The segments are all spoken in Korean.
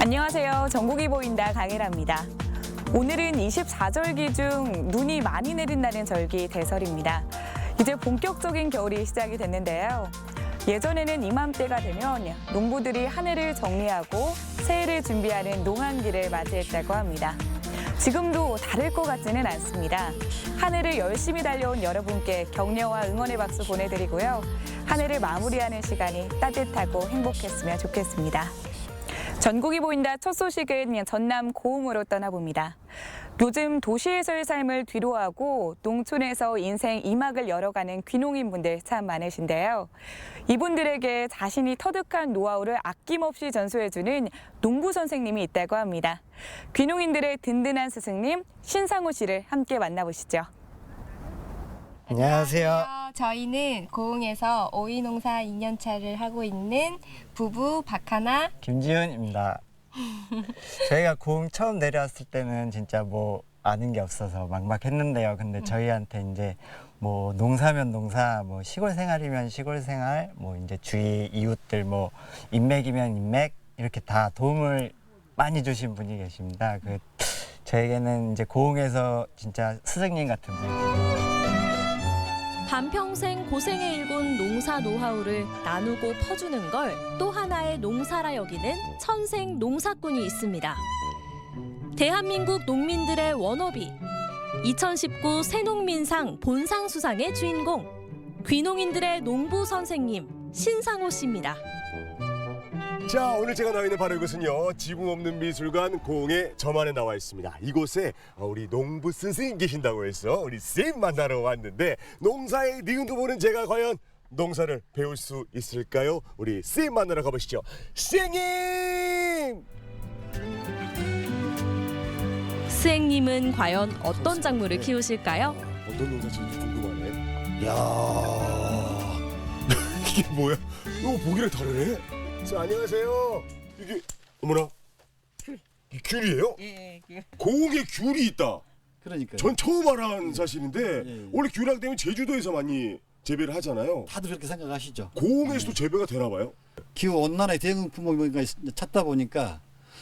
안녕하세요. 전국이 보인다 강혜라입니다. 오늘은 24절기 중 눈이 많이 내린다는 절기 대설입니다. 이제 본격적인 겨울이 시작이 됐는데요. 예전에는 이맘때가 되면 농부들이 하늘을 정리하고 새해를 준비하는 농한기를 맞이했다고 합니다. 지금도 다를 것 같지는 않습니다. 하늘을 열심히 달려온 여러분께 격려와 응원의 박수 보내드리고요. 한 해를 마무리하는 시간이 따뜻하고 행복했으면 좋겠습니다. 전국이 보인다 첫 소식은 전남 고흥으로 떠나봅니다. 요즘 도시에서의 삶을 뒤로하고 농촌에서 인생 2막을 열어가는 귀농인분들 참 많으신데요. 이분들에게 자신이 터득한 노하우를 아낌없이 전수해주는 농부 선생님이 있다고 합니다. 귀농인들의 든든한 스승님 신상호 씨를 함께 만나보시죠. 안녕하세요. 저희는 고흥에서 오이 농사 2년차를 하고 있는 부부 박하나, 김지훈입니다. 저희가 고흥 처음 내려왔을 때는 진짜 뭐 아는 게 없어서 막막했는데요. 근데 저희한테 이제 뭐 농사면 농사, 뭐 시골 생활이면 시골 생활, 뭐 이제 주위 이웃들 뭐 인맥이면 인맥 이렇게 다 도움을 많이 주신 분이 계십니다. 저에게는 이제 고흥에서 진짜 스승님 같은 분이십니다. 반평생 고생에 일군 농사 노하우를 나누고 퍼주는 걸 또 하나의 농사라 여기는 천생 농사꾼이 있습니다. 대한민국 농민들의 워너비, 2019 새농민상 본상 수상의 주인공, 귀농인들의 농부 선생님 신상호 씨입니다. 자, 오늘 제가 나와 있는 바로 이곳은요, 지붕 없는 미술관 고흥의 저만에 나와 있습니다. 이곳에 우리 농부 스승님 계신다고 해서 우리 쌤 만나러 왔는데, 농사의 니은도 모르는 제가 과연 농사를 배울 수 있을까요? 우리 쌤 만나러 가보시죠. 쌤님! 스승님은 과연 어떤 작물을 키우실까요? 어떤 농사인지 궁금하네. 이야, 이게 뭐야? 이거 보기랑 다르네. 자, 안녕하세요. 이게 어머나, 이 귤이에요? 예, 고흥에 귤이 있다. 그러니까요. 전 처음 알아는 사실인데 예. 원래 귤하게 되면 제주도에서 많이 재배를 하잖아요. 다들 그렇게 생각하시죠. 고흥에서도 재배가 되나 봐요. 기후 온난화의 대응품을 찾다 보니까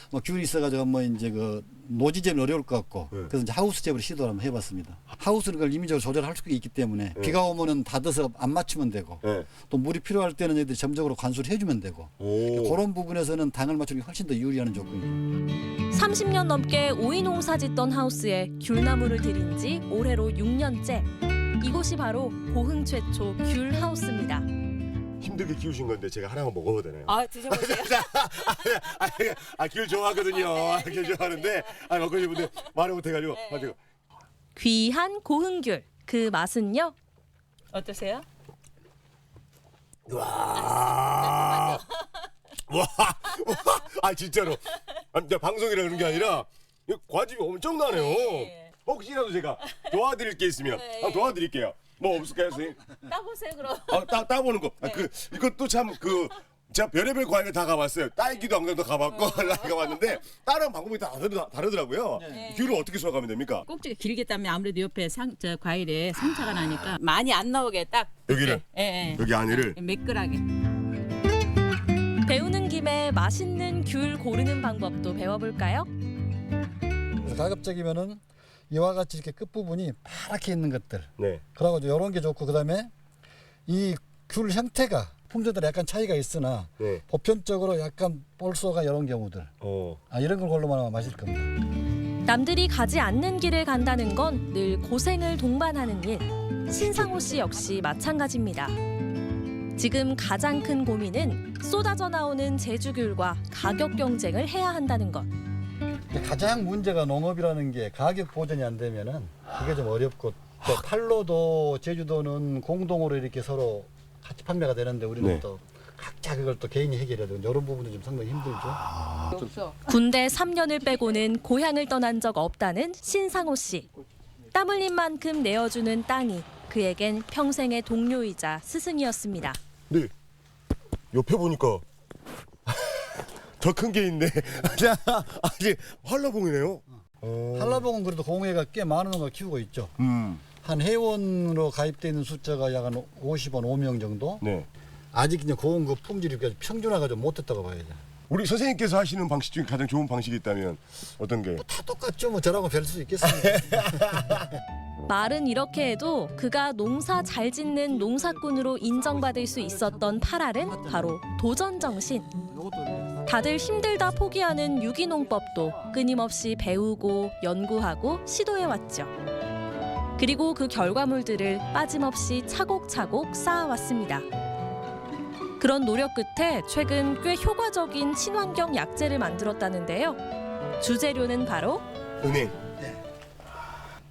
뭐 귤이 있어가지고 뭐 이제 그 노지재는 어려울 것 같고 네. 그래서 이제 하우스 재배를 시도를 한번 해봤습니다. 하우스는 그걸 임의적으로 조절할 수가 있기 때문에 네. 비가 오면은 닫아서 안 맞추면 되고 네. 또 물이 필요할 때는 얘들이 점적으로 관수를 해주면 되고 그런 부분에서는 당을 맞추는 게 훨씬 더 유리한 조건이죠. 30년 넘게 오이 농사 짓던 하우스에 귤나무를 들인 지 올해로 6년째. 이곳이 바로 고흥 최초 귤 하우스입니다. 힘들게 키우신 건데 제가 하나만 먹어도 되나요? 아, 드셔보세요. 귤 좋아하거든요. 귤 좋아하는데 먹고 싶은데 말을 못해가지고. 귀한 고흥 귤. 그 맛은요? 어떠세요? 와, 진짜로. 방송이라 그런 게 아니라 관심이 엄청나네요. 네. 혹시라도 제가 도와드릴 게 있으면 한번 도와드릴게요. 뭐 없을까요, 선생님? 따보세요, 그럼. 따보는 거. 이것도 참 제가 별의별 과일을 다 가봤어요. 딸기도 안경도 가봤고 가봤는데 다른 방법이 다 다르더라고요. 귤을 어떻게 수확하면 됩니까? 꼭지가 길게 따면 아무래도 옆에 과일에 상처가 나니까 많이 안 나오게 딱. 여기를? 예. 여기 안에를? 매끈하게. 배우는 김에 맛있는 귤 고르는 방법도 배워볼까요? 그래서 가급적이면은 이와 같이 이렇게 끝부분이 파랗게 있는 것들 네. 그러고 이런 게 좋고 그다음에 이 귤 형태가 품종들에 약간 차이가 있으나 네. 보편적으로 약간 볼소가 이런 경우들 이런 걸 걸로만 마실 겁니다. 남들이 가지 않는 길을 간다는 건 늘 고생을 동반하는 일. 신상호 씨 역시 마찬가지입니다. 지금 가장 큰 고민은 쏟아져 나오는 제주귤과 가격 경쟁을 해야 한다는 것. 가장 문제가 농업이라는 게 가격 보전이 안 되면은 그게 좀 어렵고 또 팔로도 제주도는 공동으로 이렇게 서로 같이 판매가 되는데 우리는 네. 또 각자 그걸 또 개인이 해결해야 되고 이런 부분도 좀 상당히 힘들죠. 없어. 군대 3년을 빼고는 고향을 떠난 적 없다는 신상호 씨. 땀 흘린 만큼 내어주는 땅이 그에겐 평생의 동료이자 스승이었습니다. 네. 옆에 보니까 더 큰 게 있네. 아직 한라봉이네요. 한라봉은 그래도 공해가 꽤 많은 걸 키우고 있죠. 한 회원으로 가입되어 있는 숫자가 약 한 50원 5명 정도. 네. 아직 이제 고운 그 품질이 평준화가 좀 못했다고 봐야죠. 우리 선생님께서 하시는 방식 중에 가장 좋은 방식이 있다면 어떤 게? 다 똑같죠. 뭐 저라고 별 수 있겠습니까? 말은 이렇게 해도 그가 농사 잘 짓는 농사꾼으로 인정받을 수 있었던 8알은 바로 도전 정신. 다들 힘들다 포기하는 유기농법도 끊임없이 배우고 연구하고 시도해왔죠. 그리고 그 결과물들을 빠짐없이 차곡차곡 쌓아왔습니다. 그런 노력 끝에 최근 꽤 효과적인 친환경 약재를 만들었다는데요. 주재료는 바로 은행.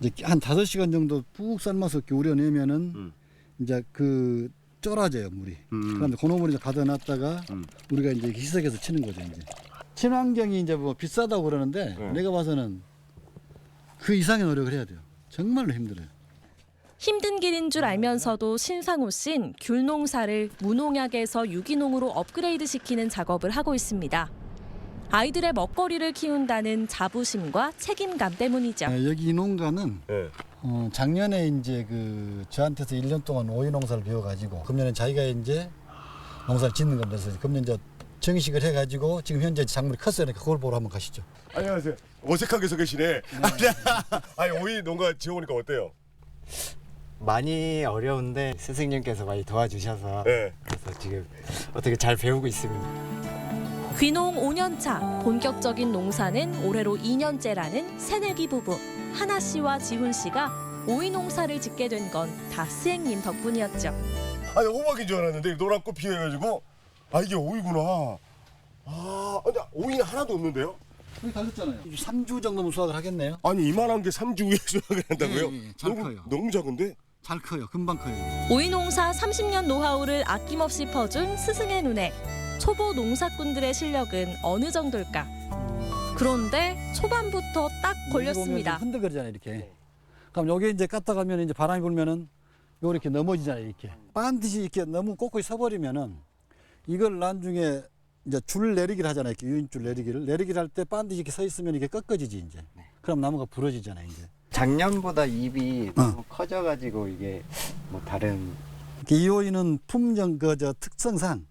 이제 한 5시간 정도 푹 삶아서 이렇게 우려내면은 이제 그 쫄아져요 물이. 그런데 그 놈을 이제 가둬놨다가 우리가 이제 희석해서 치는 거죠 이제. 친환경이 이제 뭐 비싸다고 그러는데 내가 봐서는 그 이상의 노력을 해야 돼요. 정말로 힘들어요. 힘든 길인 줄 알면서도 신상호 씨는 귤 농사를 무농약에서 유기농으로 업그레이드 시키는 작업을 하고 있습니다. 아이들의 먹거리를 키운다는 자부심과 책임감 때문이죠. 여기 이 농가는 네. 작년에 이제 그 저한테서 1년 동안 오이 농사를 배워가지고 금년에 자기가 이제 농사를 짓는 겁니다. 그래서 금년 이제 정식을 해가지고 지금 현재 작물이 컸으니까 그걸 보러 한번 가시죠. 안녕하세요. 어색하게 서 계시네. 아니 오이 농가 지어보니까 어때요? 많이 어려운데 스승님께서 많이 도와주셔서 네. 그래서 지금 어떻게 잘 배우고 있습니다. 귀농 5년 차, 본격적인 농사는 올해로 2년째라는 새내기 부부. 하나 씨와 지훈 씨가 오이 농사를 짓게 된 건 다 스행님 덕분이었죠. 아니 호박인 줄 알았는데 노란 꽃 피해가지고 아 이게 오이구나. 아 근데 오이는 하나도 없는데요? 여기 달렸잖아요. 3주 정도면 수확을 하겠네요. 아니 이만한 게 3주 후에 수확을 한다고요? 예, 잘 커요. 너무 작은데? 잘 커요. 금방 커요. 오이 농사 30년 노하우를 아낌없이 퍼준 스승의 눈에 초보 농사꾼들의 실력은 어느 정도일까? 그런데 초반부터 딱 걸렸습니다. 흔들거리잖아요, 이렇게. 그럼 여기 이제 깠다 가면 이제 바람이 불면은 요 이렇게 넘어지잖아요, 이렇게. 반드시 이렇게 너무 꼿꼿이 서버리면은 이걸 나중에 이제 줄 내리기를 하잖아요, 이렇게 유인줄 내리기를 할 때 반드시 이렇게 서 있으면 이게 꺾어지지 이제. 그럼 나무가 부러지잖아요, 이제. 작년보다 잎이 너무 커져가지고 이게 뭐 다른 이 오이는 품종 저 특성상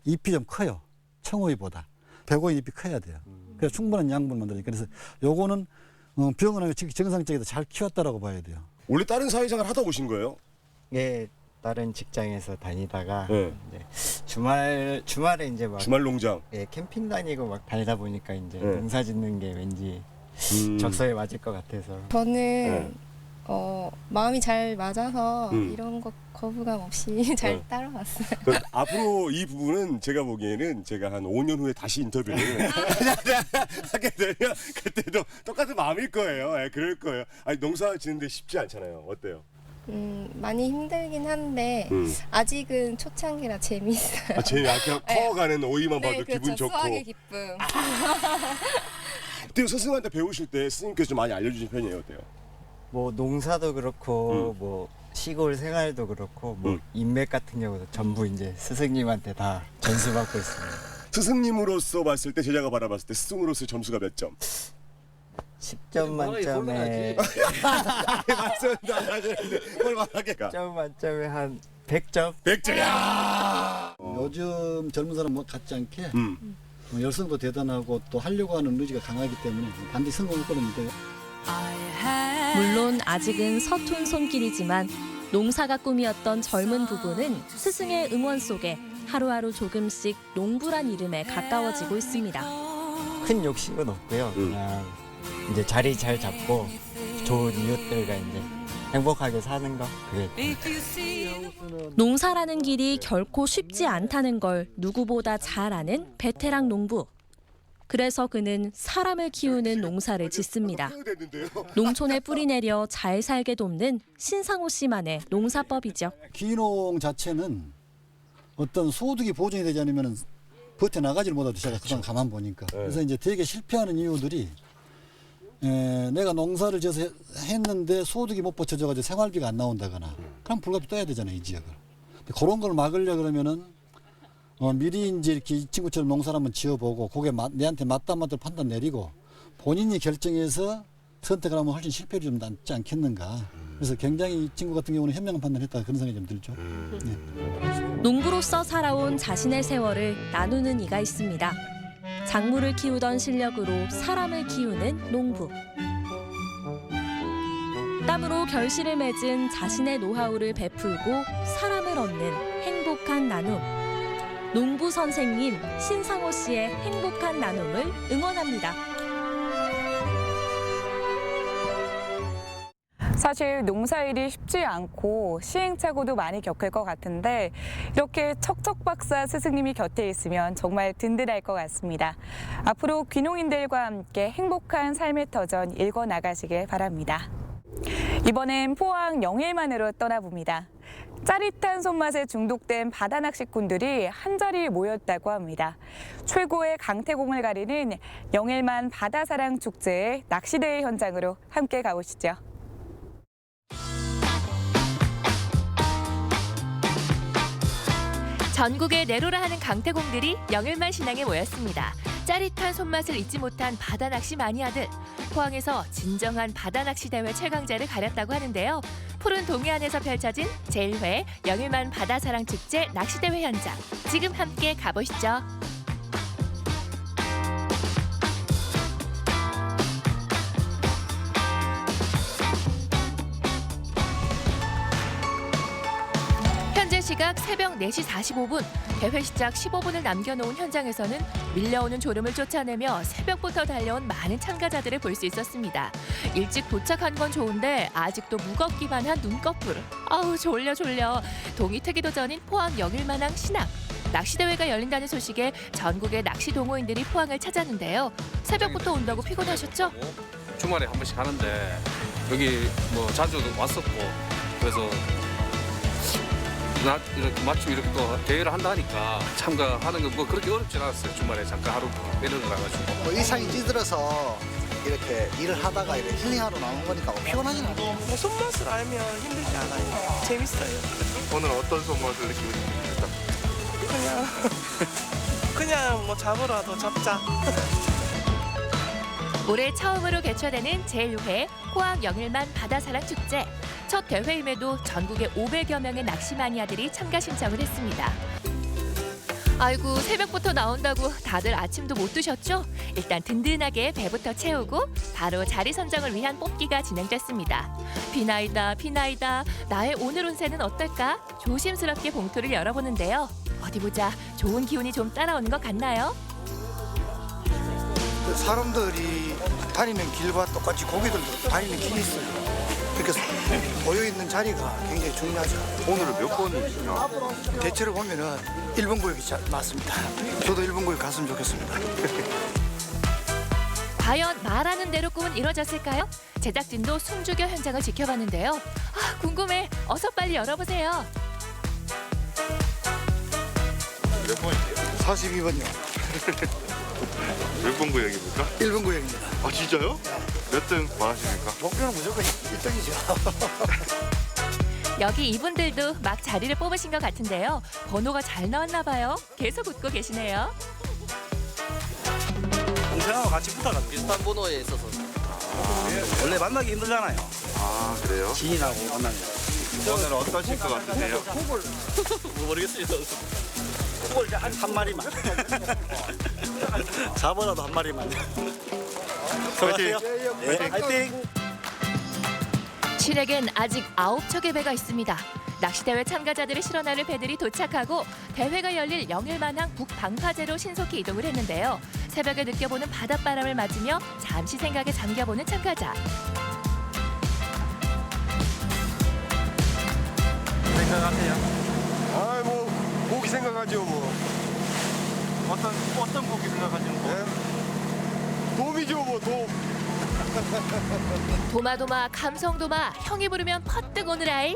잎이 좀 커요, 청오이보다. 백오이 잎이 커야 돼요. 그래서 충분한 양분을 만들어요. 그래서 요거는 병원하고 정상적이다 잘 키웠다라고 봐야 돼요. 원래 다른 사회생활 하다 오신 거예요? 게 다른 직장에서 다니다가 네. 이제 주말에 이제 막 주말 농장. 예, 캠핑 다니고 막 다니다 보니까 이제 네. 농사 짓는 게 왠지 적성에 맞을 것 같아서 저는 마음이 잘 맞아서 음. 이런 거 거부감 없이 잘 네. 따라왔어요. 그 앞으로 이 부분은 제가 보기에는 제가 한 5년 후에 다시 인터뷰를 하게 되면 그때도 똑같은 마음일 거예요. 예, 그럴 거예요. 아니 농사 짓는데 쉽지 않잖아요. 어때요? 많이 힘들긴 한데 아직은 초창기라 재미있어요. 아, 제일 그냥 커가는 오이만 봐도 네, 기분 그렇죠. 좋고. 수학의 기쁨. 어때요? 스승한테 배우실 때 스님께서 좀 많이 알려주신 편이에요. 어때요? 뭐 농사도 그렇고 뭐 시골 생활도 그렇고 뭐 인맥 같은 경우도 전부 이제 스승님한테 다 전수받고 있습니다. 스승님으로서 봤을 때 제자가 바라봤을 때 스승으로서 점수가 몇 점? 10점 만점에 맞습니다. 뭘 말하게 가? 10점 만점에 한 100점? 100점이야. 요즘 젊은 사람 뭐 같지 않게 열성도 대단하고 또 하려고 하는 의지가 강하기 때문에 반드시 성공할 거는데. 물론 아직은 서툰 손길이지만 농사가 꿈이었던 젊은 부부는 스승의 응원 속에 하루하루 조금씩 농부란 이름에 가까워지고 있습니다. 큰 욕심은 없고요. 그냥 이제 자리 잘 잡고 좋은 이웃들과 이제 행복하게 사는 거 그게 농사라는 길이 결코 쉽지 않다는 걸 누구보다 잘 아는 베테랑 농부. 그래서 그는 사람을 키우는 농사를 짓습니다. 농촌에 뿌리 내려 잘 살게 돕는 신상호 씨만의 농사법이죠. 귀농 자체는 어떤 소득이 보존이 되지 않으면 버텨나가지를 못하도 제가 그동안 가만 보니까. 그래서 이제 되게 실패하는 이유들이 내가 농사를 지어서 했는데 소득이 못 받쳐져가지고 생활비가 안 나온다거나 그럼 불값이 떠야 되잖아요, 이 지역을. 근데 그런 걸 막으려 그러면은 미리 이제 이렇게 이 친구처럼 농사를 한번 지어보고 그게 내한테 맞다 안 맞다 판단 내리고 본인이 결정해서 선택을 하면 훨씬 실패율이 좀 낮지 않겠는가. 그래서 굉장히 이 친구 같은 경우는 현명한 판단을 했다 그런 생각이 좀 들죠. 농부로서 살아온 자신의 세월을 나누는 이가 있습니다. 작물을 키우던 실력으로 사람을 키우는 농부. 땀으로 결실을 맺은 자신의 노하우를 베풀고 사람을 얻는 행복한 나눔. 농부 선생님 신상호 씨의 행복한 나눔을 응원합니다. 사실 농사일이 쉽지 않고 시행착오도 많이 겪을 것 같은데 이렇게 척척박사 스승님이 곁에 있으면 정말 든든할 것 같습니다. 앞으로 귀농인들과 함께 행복한 삶의 터전 읽어나가시길 바랍니다. 이번엔 포항 영일만으로 떠나봅니다. 짜릿한 손맛에 중독된 바다 낚시꾼들이 한자리에 모였다고 합니다. 최고의 강태공을 가리는 영일만 바다사랑 축제의 낚시대회 현장으로 함께 가보시죠. 전국에 내로라 하는 강태공들이 영일만 신항에 모였습니다. 짜릿한 손맛을 잊지 못한 바다 낚시 마니아들. 포항에서 진정한 바다 낚시 대회 최강자를 가렸다고 하는데요. 푸른 동해안에서 펼쳐진 제1회 영일만 바다사랑 축제 낚시대회 현장. 지금 함께 가보시죠. 현재 시각 새벽 4시 45분. 대회 시작 15분을 남겨놓은 현장에서는 밀려오는 졸음을 쫓아내며 새벽부터 달려온 많은 참가자들을 볼 수 있었습니다. 일찍 도착한 건 좋은데 아직도 무겁기만 한 눈꺼풀. 아우 졸려. 동이 트기도 전인 포항 영일만항 신항. 낚시대회가 열린다는 소식에 전국의 낚시 동호인들이 포항을 찾았는데요. 새벽부터 온다고 피곤하셨죠? 주말에 한 번씩 하는데 여기 뭐 자주 왔었고 그래서 나 이렇게 마침 이렇게 또 대회를 한다 하니까 참가하는 건 뭐 그렇게 어렵진 않았어요. 주말에 잠깐 하루 빼는 거라가지고. 뭐 일상이 찌들어서 이렇게 일을 하다가 이렇게 힐링하러 나온 거니까 피곤하진 않아요. 뭐 손맛을 알면 힘들지 않아요. 재밌어요. 오늘 어떤 손맛을 느끼고 싶습니까? 그냥 뭐 잡으라도 잡자. 올해 처음으로 개최되는 제1회 포항 영일만 바다사랑 축제. 첫 대회임에도 전국의 500여 명의 낚시 마니아들이 참가 신청을 했습니다. 아이고 새벽부터 나온다고 다들 아침도 못 드셨죠? 일단 든든하게 배부터 채우고 바로 자리 선정을 위한 뽑기가 진행됐습니다. 비나이다 나의 오늘 운세는 어떨까? 조심스럽게 봉투를 열어보는데요. 어디 보자. 좋은 기운이 좀 따라오는 것 같나요? 사람들이 다니는 길과 똑같이 고기들도 다니는 길이 있어요. 그러니까 모여있는 자리가 굉장히 중요하죠. 오늘은 몇 번이시냐? 대체로 보면은 1번 구역이 맞습니다. 저도 1번 구역 갔으면 좋겠습니다. 과연 말하는 대로 꿈은 이루어졌을까요? 제작진도 숨죽여 현장을 지켜봤는데요. 아, 궁금해. 어서 빨리 열어보세요. 몇 번이세요? 42번이요. 몇 번 구역입니까? 1번 구역입니다. 아 진짜요? 몇 등 원하십니까? 목표는 무조건 1등이죠. 여기 이분들도 막 자리를 뽑으신 것 같은데요. 번호가 잘 나왔나 봐요. 계속 웃고 계시네요. 동생하고 같이 붙어가지고 비슷한 번호에 있어서 원래 만나기 힘들잖아요. 아 그래요? 지인하고 만나면. 오늘 어떠실 것 같으세요? 모르겠습니다. 그걸 이제 한 마리만. 잡아라도 한 마리만. 화이팅! 네, 화이팅! 신에겐 아직 9척의 배가 있습니다. 낚시대회 참가자들을 실어나를 배들이 도착하고 대회가 열릴 영일만항 북방파제로 신속히 이동을 했는데요. 새벽에 느껴보는 바닷바람을 맞으며 잠시 생각에 잠겨보는 참가자. 생각하세요? 아 뭐 고기 생각하죠 뭐. 어떤 고기 생각하시는 거예요? 네? 돔이죠 뭐 돔. 도마도마 감성도마 형이 부르면 퍼뜩 오늘 아이.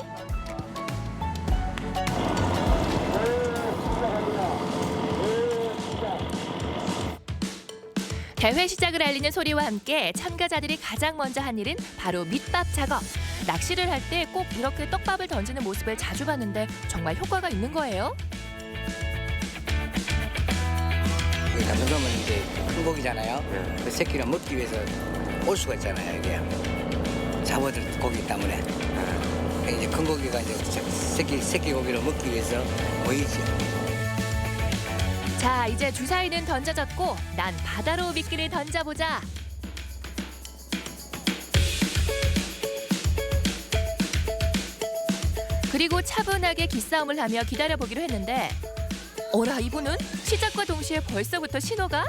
대회 시작을 알리는 소리와 함께 참가자들이 가장 먼저 한 일은 바로 밑밥 작업. 낚시를 할 때 꼭 이렇게 떡밥을 던지는 모습을 자주 봤는데 정말 효과가 있는 거예요? 감성돔은 이제 큰 고기잖아요. 그 새끼를 먹기 위해서 올 수가 있잖아요. 이게 잡아들 고기 때문에 이제 큰 고기가 이제 새끼 고기를 먹기 위해서 모이지. 자, 이제 주사위는 던져졌고 난 바다로 미끼를 던져보자. 그리고 차분하게 기싸움을 하며 기다려보기로 했는데 어라, 이분은 시작과 동시에 벌써부터 신호가?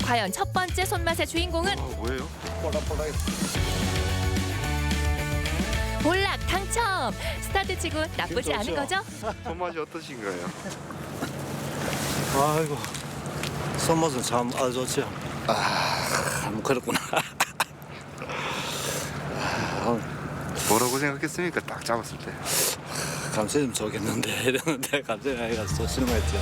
과연 첫 번째 손맛의 주인공은? 뭐예요? 볼락 당첨! 스타트 치고 나쁘지 않은 거죠? 손맛이 어떠신가요? 아이고 손맛은 참 아주 좋죠. 그렇구나. 뭐라고 생각했습니까? 딱 잡았을 때. 감사했으면 좋겠는데 이랬는데 갑자기 아이가 또 실망했죠.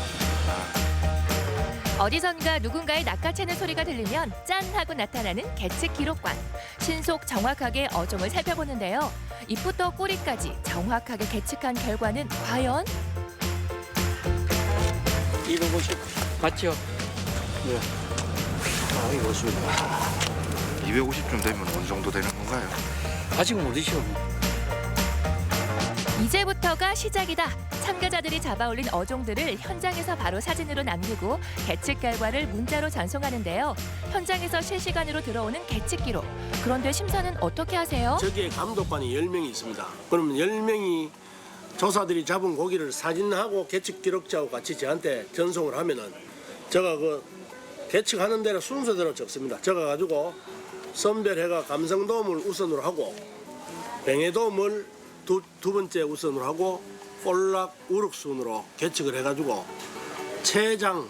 어디선가 누군가의 낚아채는 소리가 들리면 짠 하고 나타나는 계측 기록관. 신속 정확하게 어종을 살펴보는데요. 잎부터 꼬리까지 정확하게 계측한 결과는 과연? 250 맞죠? 네. 250쯤 되면 어느 정도 되는 건가요? 아직은 모르시오. 이제부터가 시작이다. 참가자들이 잡아올린 어종들을 현장에서 바로 사진으로 남기고 계측 결과를 문자로 전송하는데요. 현장에서 실시간으로 들어오는 계측 기록. 그런데 심사는 어떻게 하세요? 저기에 감독관이 10명이 있습니다. 그러면 10명이 조사들이 잡은 고기를 사진하고 계측 기록자하고 같이 저한테 전송을 하면은 제가 그 계측하는 대로 순서대로 적습니다. 제가 가지고 선별해가 감성돔을 우선으로 하고 뱅에돔을 두 번째 우선으로 하고 볼락 우럭순으로 계측을 해가지고 체장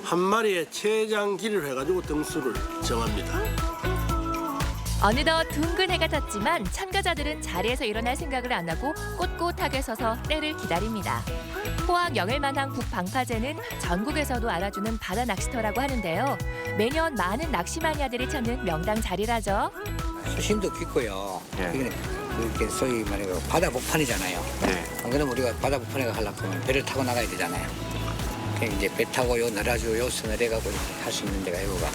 한 마리의 체장 길이를 해가지고 등수를 정합니다. 어느덧 둥근 해가 졌지만 참가자들은 자리에서 일어날 생각을 안 하고 꼿꼿하게 서서 때를 기다립니다. 포항 영일만항 북방파제는 전국에서도 알아주는 바다 낚시터라고 하는데요. 매년 많은 낚시 마니아들이 찾는 명당 자리라죠. 수심도 깊고요. 예. 이렇게 소위 말해서 바다 복판이잖아요. 네. 안 그러면 우리가 바다 복판에 가려고 하면 배를 타고 나가야 되잖아요. 그러니까 이제 배 타고 요 내려주고 요 내려가고 할 수 있는 데가 여기가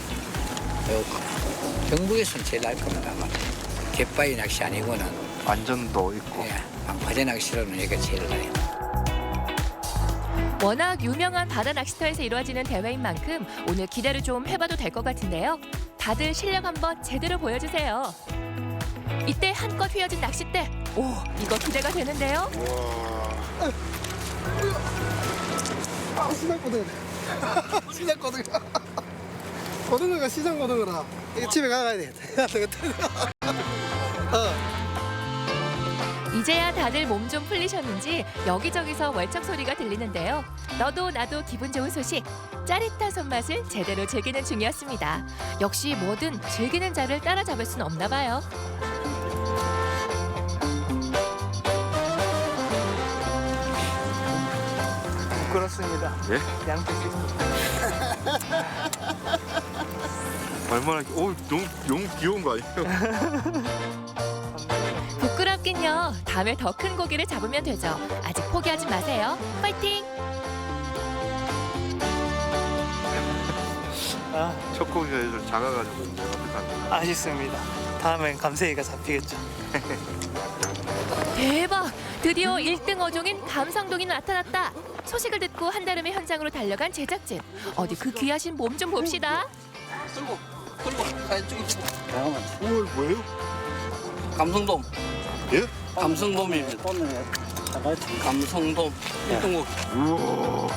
경북에서는 제일 날 겁니다. 아마 갯바위 낚시 아니고는 안전도 있고. 예, 방파제 낚시로는 여기가 제일 나요. 워낙 유명한 바다 낚시터에서 이루어지는 대회인 만큼 오늘 기대를 좀 해봐도 될 것 같은데요. 다들 실력 한번 제대로 보여주세요. 이때 한껏 휘어진 낚싯대. 오, 이거 기대가 되는데요. 시장 고등어. 시장 고등어. 고등어가 시장 고등어라. 이거 집에 가야 되겠다. 이제야 다들 몸 좀 풀리셨는지 여기저기서 월척 소리가 들리는데요. 너도 나도 기분 좋은 소식. 짜릿한 손맛을 제대로 즐기는 중이었습니다. 역시 뭐든 즐기는 자를 따라잡을 순 없나 봐요. 그렇습니다. 예? 양쪽이. 얼마나 너무 귀여운 거 아니에요? 부끄럽긴요. 다음에 더 큰 고기를 잡으면 되죠. 아직 포기하지 마세요. 파이팅! 첫 고기가 좀 작아가지고 이제 어떡합니까? 아쉽습니다. 다음엔 감세이가 잡히겠죠. 대박! 드디어 1등 어종인 감성동이 나타났다. 소식을 듣고 한달음에 현장으로 달려간 제작진. 어디 그 귀하신 몸 좀 봅시다. 끌고 사진 찍고. 잠깐만. 오늘 뭐예요? 감성돔. 예? 감성돔입니다. 감성돔 1등국. 우와.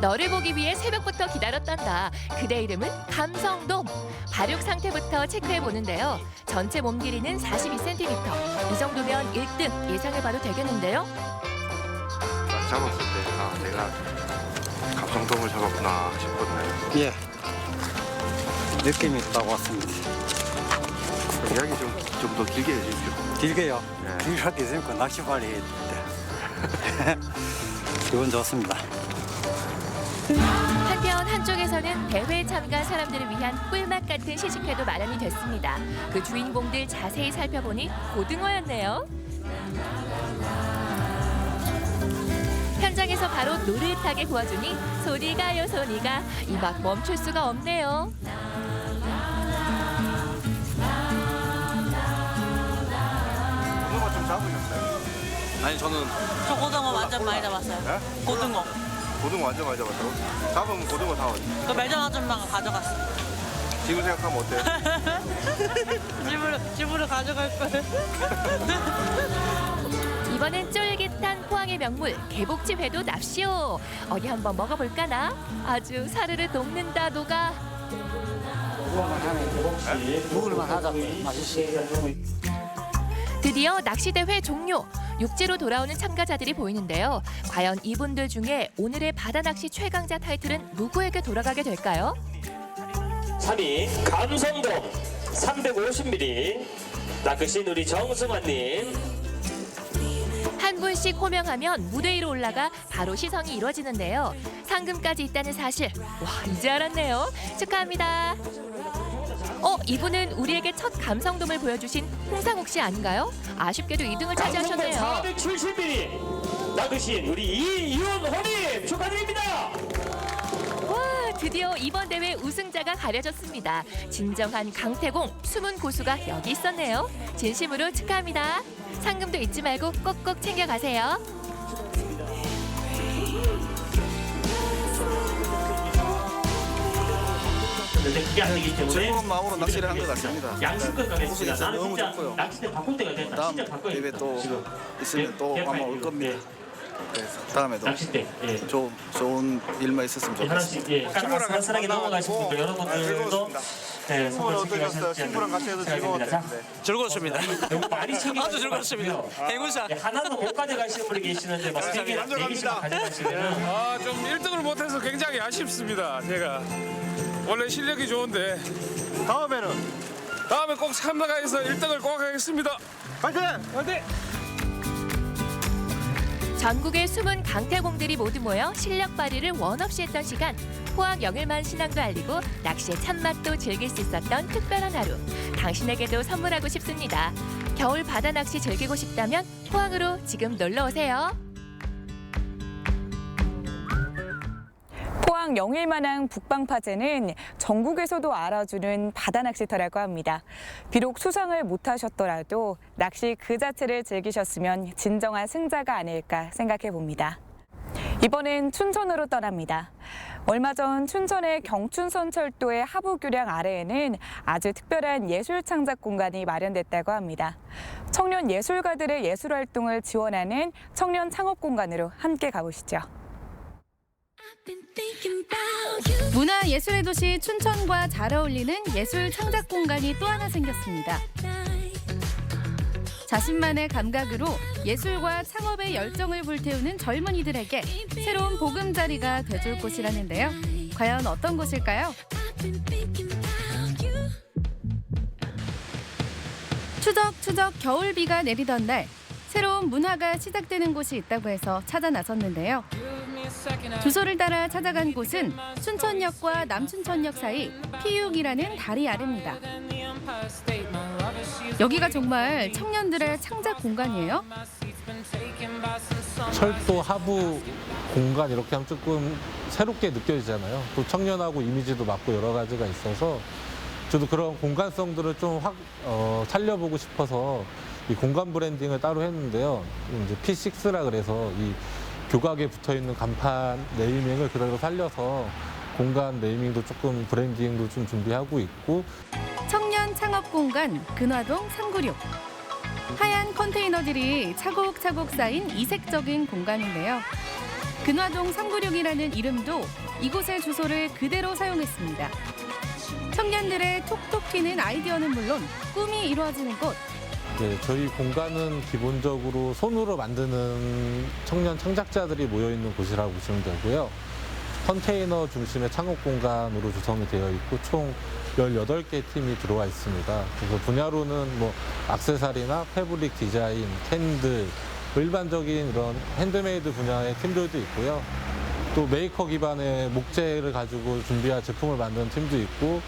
너를 보기 위해 새벽부터 기다렸단다. 그대 이름은 감성돔. 발육 상태부터 체크해 보는데요. 전체 몸 길이는 42cm. 이 정도면 1등 예상해봐도 되겠는데요. 잡았을 때 내가 감성돔을 잡았구나 싶었나요? 예. 느낌이 딱 왔습니다. 이야기 좀 더 길게 해주십시오. 길게요. 예. 길게 할 게 있으니까 낚시 빨리 해야 되는데. 기분 좋습니다. 한편 한쪽에서는 대회에 참가한 사람들을 위한 꿀맛 같은 시식회도 마련이 됐습니다. 그 주인공들 자세히 살펴보니 고등어였네요. 현장에서 바로 노릇하게 구워주니 소리가요 소리가 이 맛 멈출 수가 없네요. 문어 좀 잡으셨어요? 아니 저는 저 고등어 완전 많이 잡았어요. 네? 고등어. 고등어 완전 많이 잡았다고? 잡으면 고등어 다 어디? 그 매점 아줌마가 가져갔어. 지금 생각하면 어때요? 집으로 가져갈 거예요. 이번엔 쫄깃한 포항의 명물 개복치 회도 납시오. 어디 한번 먹어볼까나? 아주 사르르 녹는다 녹아. 먹을만 하다. 맛있어요. 드디어 낚시대회 종료. 육지로 돌아오는 참가자들이 보이는데요. 과연 이분들 중에 오늘의 바다낚시 최강자 타이틀은 누구에게 돌아가게 될까요? 3위 감성돔 350ml 낚으신 우리 정승환님. 한 분씩 호명하면 무대 위로 올라가 바로 시성이 이루어지는데요. 상금까지 있다는 사실. 와, 이제 알았네요. 축하합니다. 이분은 우리에게 첫 감성돔을 보여주신 홍상욱 씨 아닌가요? 아쉽게도 2등을 차지하셨네요. 470ml 낚으신 우리 이윤호님 축하드립니다. 와, 드디어 이번 대회 우승자가 가려졌습니다. 진정한 강태공, 숨은 고수가 여기 있었네요. 진심으로 축하합니다. 상금도 잊지 말고 꼭꼭 챙겨가세요. 그게 안 되기 때문에 즐거운 마음으로 낚시를 한 것 같습니다. 양심껏 가겠습니다. 나는 너무 진짜 좋고요. 낚시대 바꿀 때가 됐다. 다음 진짜 바꿔야 대회 또 있으면 또 아마 올 겁니다. 그래서 다음에도 낚싯대 좋은 일만 있었으면 좋겠습니다. 하나씩 산산하게 넘어가신 분들 여러분들도 선물 챙겨가셨지 친구랑 같이 해서 즐거웠어요. 즐거웠습니다. 많이 챙겨 아주 즐거웠습니다. 행운상. 하나는 못 가져가시는 분이 계시는데 막 3개나 4개씩 가져가시면 좀 1등을 못해서 굉장히 아쉽습니다. 제가 원래 실력이 좋은데 다음에 꼭 참가해서 1등을 꼭 하겠습니다. 파이팅! 화이팅! 전국의 숨은 강태공들이 모두 모여 실력 발휘를 원없이 했던 시간. 포항 영일만 신앙도 알리고 낚시의 참맛도 즐길 수 있었던 특별한 하루. 당신에게도 선물하고 싶습니다. 겨울 바다 낚시 즐기고 싶다면 포항으로 지금 놀러 오세요. 포항 영일만항 북방파제는 전국에서도 알아주는 바다 낚시터라고 합니다. 비록 수상을 못하셨더라도 낚시 그 자체를 즐기셨으면 진정한 승자가 아닐까 생각해 봅니다. 이번엔 춘천으로 떠납니다. 얼마 전 춘천의 경춘선철도의 하부교량 아래에는 아주 특별한 예술 창작 공간이 마련됐다고 합니다. 청년 예술가들의 예술 활동을 지원하는 청년 창업 공간으로 함께 가보시죠. 문화예술의 도시 춘천과 잘 어울리는 예술 창작 공간이 또 하나 생겼습니다. 자신만의 감각으로 예술과 창업의 열정을 불태우는 젊은이들에게 새로운 보금자리가 돼줄 곳이라는데요. 과연 어떤 곳일까요? 추적추적 겨울비가 내리던 날 새로운 문화가 시작되는 곳이 있다고 해서 찾아 나섰는데요. 주소를 따라 찾아간 곳은 춘천역과 남춘천역 사이 P6이라는 다리 아래입니다. 여기가 정말 청년들의 창작 공간이에요? 철도 하부 공간 이렇게 하면 조금 새롭게 느껴지잖아요. 또 청년하고 이미지도 맞고 여러 가지가 있어서 저도 그런 공간성들을 좀 살려보고 싶어서 이 공간 브랜딩을 따로 했는데요. 이제 P6라 그래서 이 교각에 붙어 있는 간판 네이밍을 그대로 살려서 공간 네이밍도 조금 브랜딩도 좀 준비하고 있고. 청년 창업 공간 근화동 396. 하얀 컨테이너들이 차곡차곡 쌓인 이색적인 공간인데요. 근화동 396이라는 이름도 이곳의 주소를 그대로 사용했습니다. 청년들의 톡톡 튀는 아이디어는 물론 꿈이 이루어지는 곳. 네, 저희 공간은 기본적으로 손으로 만드는 청년 창작자들이 모여있는 곳이라고 보시면 되고요. 컨테이너 중심의 창업 공간으로 구성이 되어 있고 총 18개 팀이 들어와 있습니다. 그래서 분야로는 뭐 액세서리나 패브릭 디자인, 캔들, 일반적인 이런 핸드메이드 분야의 팀들도 있고요. 또 메이커 기반의 목재를 가지고 준비한 제품을 만드는 팀도 있고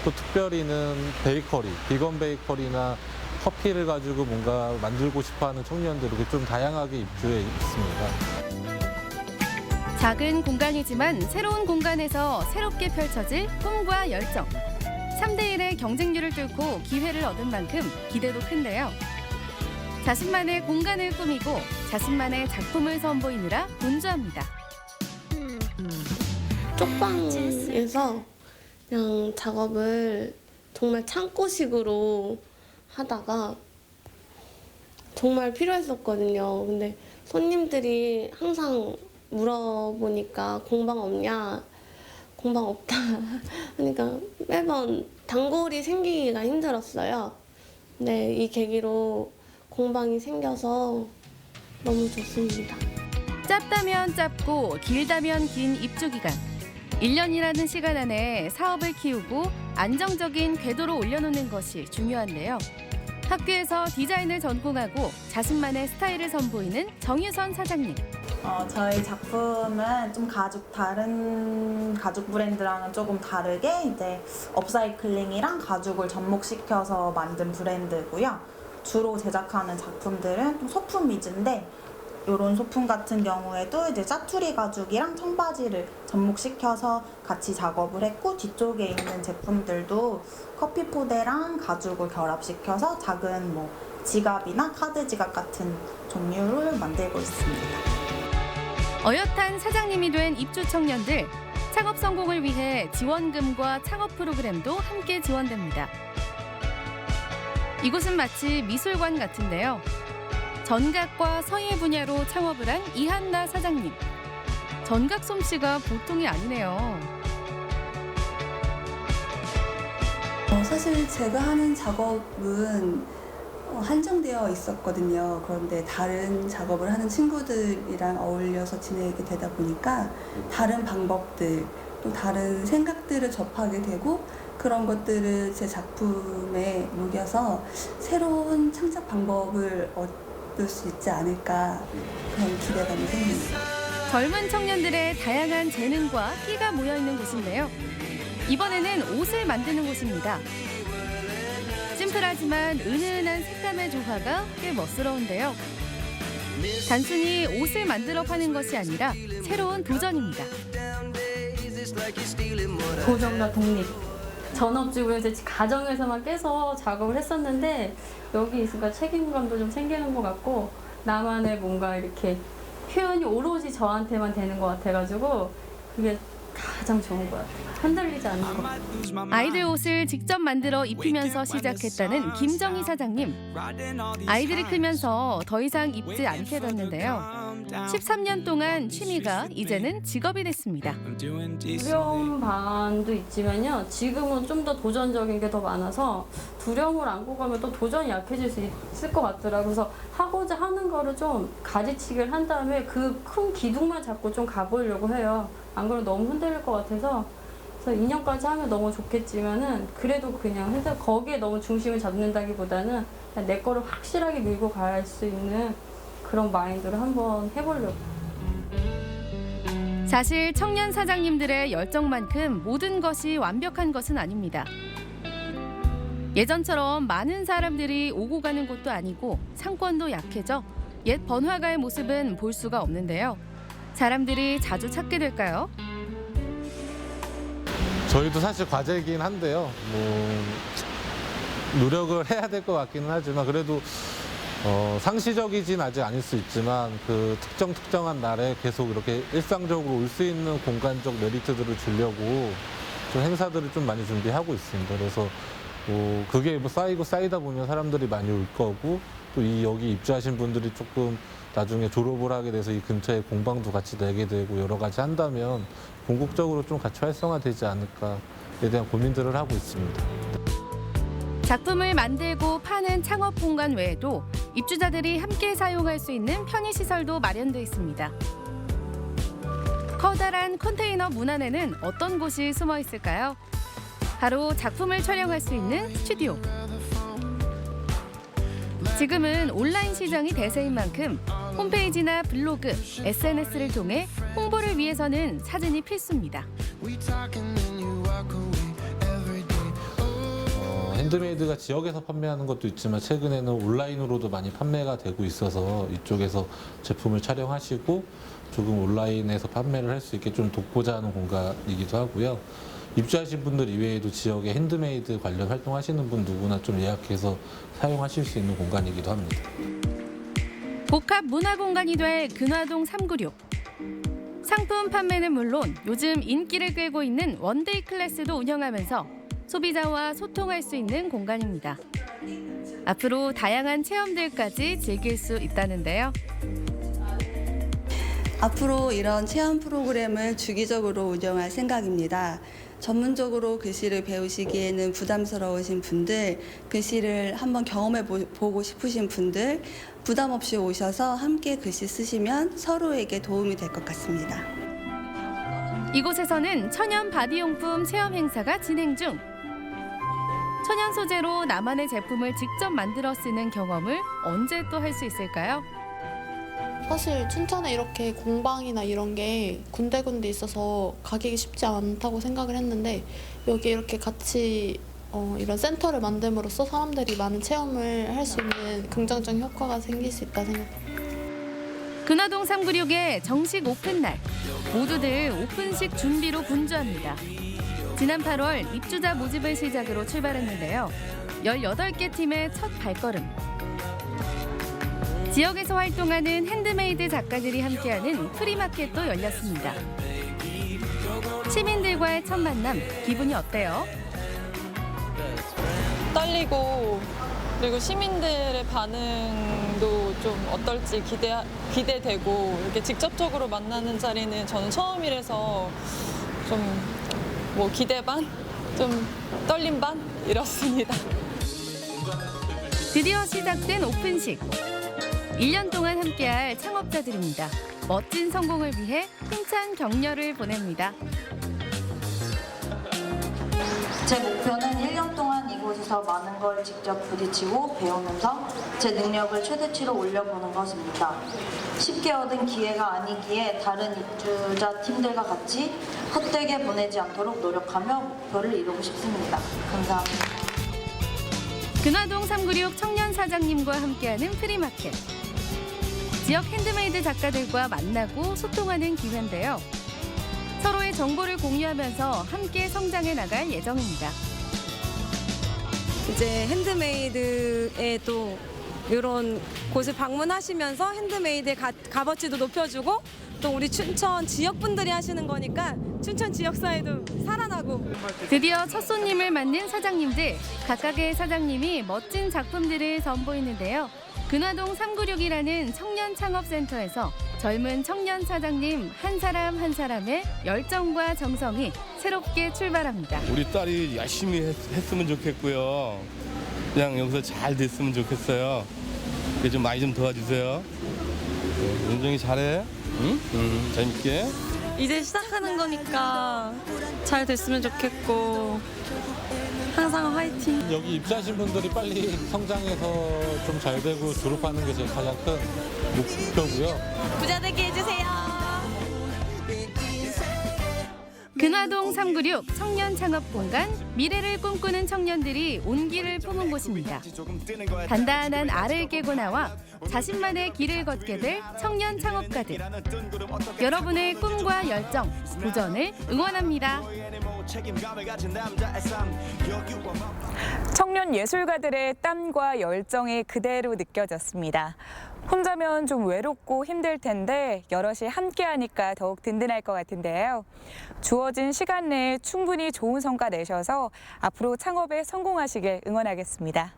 또 특별히는 베이커리, 비건 베이커리나 커피를 가지고 뭔가 만들고 싶어하는 청년들 이렇게 좀 다양하게 입주해 있습니다. 작은 공간이지만 새로운 공간에서 새롭게 펼쳐질 꿈과 열정. 3대1의 경쟁률을 뚫고 기회를 얻은 만큼 기대도 큰데요. 자신만의 공간을 꾸미고 자신만의 작품을 선보이느라 분주합니다. 쪽방에서 그냥 작업을 정말 창고식으로 하다가 정말 필요했었거든요. 근데 손님들이 항상 물어보니까 공방 없냐? 공방 없다 하니까 매번 단골이 생기기가 힘들었어요. 근데 이 계기로 공방이 생겨서 너무 좋습니다. 짧다면 짧고 길다면 긴 입주기간. 1년이라는 시간 안에 사업을 키우고 안정적인 궤도로 올려놓는 것이 중요한데요. 학교에서 디자인을 전공하고 자신만의 스타일을 선보이는 정유선 사장님. 저희 작품은 좀 다른 가죽 브랜드랑은 조금 다르게 이제 업사이클링이랑 가죽을 접목시켜서 만든 브랜드고요. 주로 제작하는 작품들은 좀 소품 위주인데 이런 소품 같은 경우에도 이제 짜투리 가죽이랑 청바지를 접목시켜서 같이 작업을 했고, 뒤쪽에 있는 제품들도 커피 포대랑 가죽을 결합시켜서 작은 지갑이나 카드 지갑 같은 종류를 만들고 있습니다. 어엿한 사장님이 된 입주 청년들, 창업 성공을 위해 지원금과 창업 프로그램도 함께 지원됩니다. 이곳은 마치 미술관 같은데요. 전각과 서예 분야로 창업을 한 이한나 사장님. 전각 솜씨가 보통이 아니네요. 사실 제가 하는 작업은 한정되어 있었거든요. 그런데 다른 작업을 하는 친구들이랑 어울려서 지내게 되다 보니까 다른 방법들, 또 다른 생각들을 접하게 되고, 그런 것들을 제 작품에 녹여서 새로운 창작 방법을 얻을 수 있지 않을까, 그런 기대감이 생깁니다. 젊은 청년들의 다양한 재능과 끼가 모여있는 곳인데요. 이번에는 옷을 만드는 곳입니다. 심플하지만 은은한 색감의 조화가 꽤 멋스러운데요. 단순히 옷을 만들어 파는 것이 아니라 새로운 도전입니다. 도전과 독립. 전업주부에서 가정에서만 계속 작업을 했었는데 여기 있으니까 책임감도 좀 생기는 것 같고, 나만의 뭔가 이렇게 표현이 오로지 저한테만 되는 것 같아가지고 그게 가장 좋은 것 같아요. 흔들리지 않는 것. 아이들 옷을 직접 만들어 입히면서 시작했다는 김정희 사장님. 아이들이 크면서 더 이상 입지 않게 됐는데요. 13년 동안 취미가 이제는 직업이 됐습니다. 두려움 반도 있지만요. 지금은 좀 더 도전적인 게 더 많아서 두려움을 안고 가면 또 도전이 약해질 수 있을 것 같더라고요. 그래서 하고자 하는 거를 좀 가지치기를 한 다음에 그 큰 기둥만 잡고 좀 가보려고 해요. 안 그러면 너무 흔들릴 것 같아서. 그래서 2년까지 하면 너무 좋겠지만은 그래도 그냥 거기에 너무 중심을 잡는다기보다는 그냥 내 거를 확실하게 밀고 갈 수 있는 그런 마인드를 한번 해보려고. 사실 청년 사장님들의 열정만큼 모든 것이 완벽한 것은 아닙니다. 예전처럼 많은 사람들이 오고 가는 곳도 아니고 상권도 약해져 옛 번화가의 모습은 볼 수가 없는데요. 사람들이 자주 찾게 될까요? 저희도 사실 과제이긴 한데요. 노력을 해야 될 것 같기는 하지만 그래도 상시적이진 아직 아닐 수 있지만 그 특정한 날에 계속 이렇게 일상적으로 올 수 있는 공간적 메리트들을 주려고 좀 행사들을 좀 많이 준비하고 있습니다. 그래서 그게 쌓이다 보면 사람들이 많이 올 거고, 또 여기 입주하신 분들이 조금 나중에 졸업을 하게 돼서 이 근처에 공방도 같이 내게 되고 여러 가지 한다면 궁극적으로 좀 같이 활성화되지 않을까에 대한 고민들을 하고 있습니다. 작품을 만들고 파는 창업 공간 외에도 입주자들이 함께 사용할 수 있는 편의시설도 마련돼 있습니다. 커다란 컨테이너 문 안에는 어떤 곳이 숨어 있을까요? 바로 작품을 촬영할 수 있는 스튜디오. 지금은 온라인 시장이 대세인 만큼 홈페이지나 블로그, SNS를 통해 홍보를 위해서는 사진이 필수입니다. 핸드메이드가 지역에서 판매하는 것도 있지만 최근에는 온라인으로도 많이 판매가 되고 있어서 이쪽에서 제품을 촬영하시고 조금 온라인에서 판매를 할 수 있게 좀 돕고자 하는 공간이기도 하고요. 입주하신 분들 이외에도 지역에 핸드메이드 관련 활동하시는 분 누구나 좀 예약해서 사용하실 수 있는 공간이기도 합니다. 복합 문화공간이 될 근화동 396. 상품 판매는 물론 요즘 인기를 끌고 있는 원데이 클래스도 운영하면서 소비자와 소통할 수 있는 공간입니다. 앞으로 다양한 체험들까지 즐길 수 있다는데요. 앞으로 이런 체험 프로그램을 주기적으로 운영할 생각입니다. 전문적으로 글씨를 배우시기에는 부담스러우신 분들, 글씨를 한번 경험해 보고 싶으신 분들, 부담 없이 오셔서 함께 글씨 쓰시면 서로에게 도움이 될 것 같습니다. 이곳에서는 천연 바디용품 체험 행사가 진행 중. 천연 소재로 나만의 제품을 직접 만들어 쓰는 경험을 언제 또 할 수 있을까요? 사실 춘천에 이렇게 공방이나 이런 게 군데군데 있어서 가기가 쉽지 않다고 생각을 했는데 여기 이렇게 같이 이런 센터를 만듦으로써 사람들이 많은 체험을 할 수 있는 긍정적인 효과가 생길 수 있다 생각합니다. 근화동 396의 정식 오픈 날, 모두들 오픈식 준비로 분주합니다. 지난 8월 입주자 모집을 시작으로 출발했는데요. 18개 팀의 첫 발걸음. 지역에서 활동하는 핸드메이드 작가들이 함께하는 프리마켓도 열렸습니다. 시민들과의 첫 만남, 기분이 어때요? 떨리고 그리고 시민들의 반응도 좀 어떨지 기대되고 이렇게 직접적으로 만나는 자리는 저는 처음이라서 좀 뭐 기대 반, 좀 떨림 반 이렇습니다. 드디어 시작된 오픈식. 1년 동안 함께할 창업자들입니다. 멋진 성공을 위해 힘찬 격려를 보냅니다. 제 목표는 1년 동안 이곳에서 많은 걸 직접 부딪히고 배우면서 제 능력을 최대치로 올려보는 것입니다. 쉽게 얻은 기회가 아니기에 다른 입주자 팀들과 같이 헛되게 보내지 않도록 노력하며 목표를 이루고 싶습니다. 감사합니다. 근화동 396 청년 사장님과 함께하는 프리마켓. 지역 핸드메이드 작가들과 만나고 소통하는 기회인데요. 서로의 정보를 공유하면서 함께 성장해 나갈 예정입니다. 이제 핸드메이드에 또 이런 곳을 방문하시면서 핸드메이드의 값어치도 높여주고 또 우리 춘천 지역분들이 하시는 거니까 춘천 지역사회도 살아나고. 드디어 첫 손님을 맞는 사장님들. 각각의 사장님이 멋진 작품들을 선보이는데요. 근화동 396이라는 청년 창업센터에서 젊은 청년 사장님 한 사람 한 사람의 열정과 정성이 새롭게 출발합니다. 우리 딸이 열심히 했으면 좋겠고요. 그냥 여기서 잘 됐으면 좋겠어요. 좀 많이 좀 도와주세요. 윤정이 잘해. 응? 재밌게. 이제 시작하는 거니까 잘 됐으면 좋겠고 항상 화이팅. 여기 입사하신 분들이 빨리 성장해서 좀 잘 되고 졸업하는 게 제 가장 큰 목표고요. 부자 되게 해주세요. 근화동 396 청년 창업 공간, 미래를 꿈꾸는 청년들이 온기를 품은 곳입니다. 단단한 알을 깨고 나와 자신만의 길을 걷게 될 청년 창업가들. 여러분의 꿈과 열정, 도전을 응원합니다. 청년 예술가들의 땀과 열정이 그대로 느껴졌습니다. 혼자면 좀 외롭고 힘들 텐데 여럿이 함께하니까 더욱 든든할 것 같은데요. 주어진 시간 내에 충분히 좋은 성과 내셔서 앞으로 창업에 성공하시길 응원하겠습니다.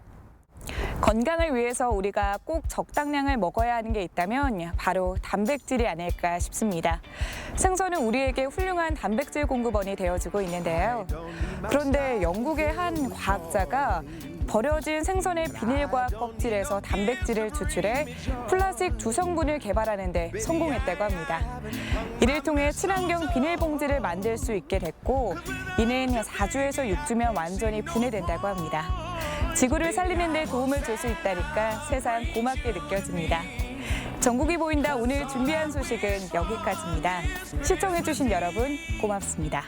건강을 위해서 우리가 꼭 적당량을 먹어야 하는 게 있다면 바로 단백질이 아닐까 싶습니다. 생선은 우리에게 훌륭한 단백질 공급원이 되어주고 있는데요. 그런데 영국의 한 과학자가 버려진 생선의 비닐과 껍질에서 단백질을 추출해 플라스틱 주성분을 개발하는 데 성공했다고 합니다. 이를 통해 친환경 비닐봉지를 만들 수 있게 됐고 이는 4주에서 6주면 완전히 분해된다고 합니다. 지구를 살리는 데 도움을 줄 수 있다니까 세상 고맙게 느껴집니다. 전국이 보인다 오늘 준비한 소식은 여기까지입니다. 시청해주신 여러분 고맙습니다.